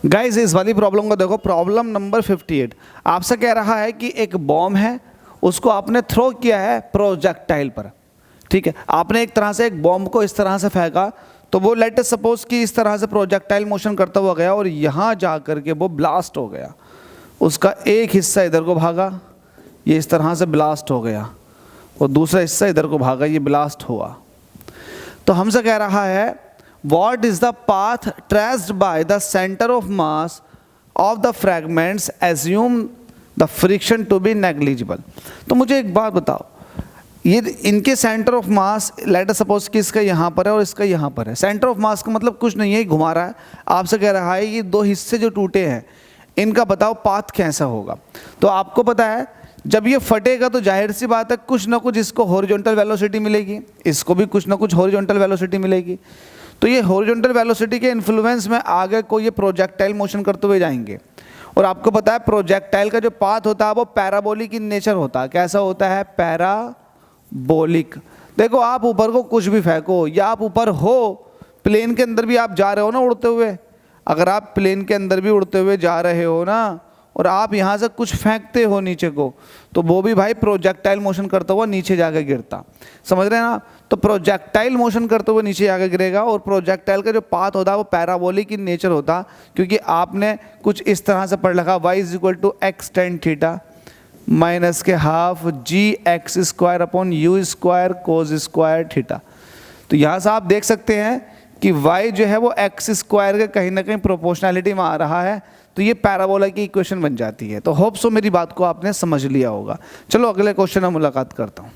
Guys इस वाली problem को देखो, प्रॉब्लम नंबर 58 आपसे कह रहा है कि एक बॉम्ब है, उसको आपने थ्रो किया है प्रोजेक्टाइल पर। ठीक है, आपने एक तरह से एक बॉम्ब को इस तरह से फेंका, तो वो लेट अस सपोज कि इस तरह से प्रोजेक्टाइल मोशन करता हुआ गया और यहाँ जा कर के वो ब्लास्ट हो गया। उसका एक हिस्सा इधर को भागा, ये इस तरह से ब्लास्ट हो गया, और दूसरा हिस्सा इधर को भागा, ये ब्लास्ट हुआ। तो हमसे कह रहा है what is the path traced by the center of mass of the fragments, assume the friction to be negligible। तो मुझे एक बात बताओ, ये इनके centre of mass let us suppose कि इसका यहाँ पर है और इसका यहाँ पर है। सेंटर ऑफ मास का मतलब कुछ नहीं है, घुमा रहा है। आपसे कह रहा है ये दो हिस्से जो टूटे हैं इनका बताओ पाथ कैसा होगा। तो आपको पता है जब ये फटेगा तो जाहिर सी बात है कुछ ना कुछ इसको हॉरिजॉन्टल वेलोसिटी मिलेगी, इसको भी कुछ ना कुछ हॉरिजॉन्टल वेलोसिटी मिलेगी। तो ये हॉरिजॉन्टल वेलोसिटी के इन्फ्लुएंस में आगे को ये प्रोजेक्टाइल मोशन करते हुए जाएंगे। और आपको पता है प्रोजेक्टाइल का जो पाथ होता है वो पैराबोलिक इन नेचर होता है। कैसा होता है? पैराबोलिक। देखो आप ऊपर को कुछ भी फेंको, या आप ऊपर हो प्लेन के अंदर भी आप जा रहे हो ना उड़ते हुए, अगर आप प्लेन के अंदर भी उड़ते हुए जा रहे हो ना और आप यहाँ से कुछ फेंकते हो नीचे को, तो वो भी भाई प्रोजेक्टाइल मोशन करता हुआ नीचे जाकर गिरता। समझ रहे हैं ना? तो प्रोजेक्टाइल मोशन करते हुए नीचे जाकर गिरेगा, और प्रोजेक्टाइल का जो पाथ होता है वो पैराबोलिक इन नेचर होता, क्योंकि आपने कुछ इस तरह से पढ़ रखा y = x tan theta minus के half gx² upon u² cos² theta. तो यहाँ से आप देख सकते हैं कि y जो है वो x² के कहीं ना कहीं प्रोपोर्शनैलिटी में आ रहा है, तो ये पैराबोला की इक्वेशन बन जाती है। तो होप सो मेरी बात को आपने समझ लिया होगा। चलो अगले क्वेश्चन में मुलाकात करता हूँ।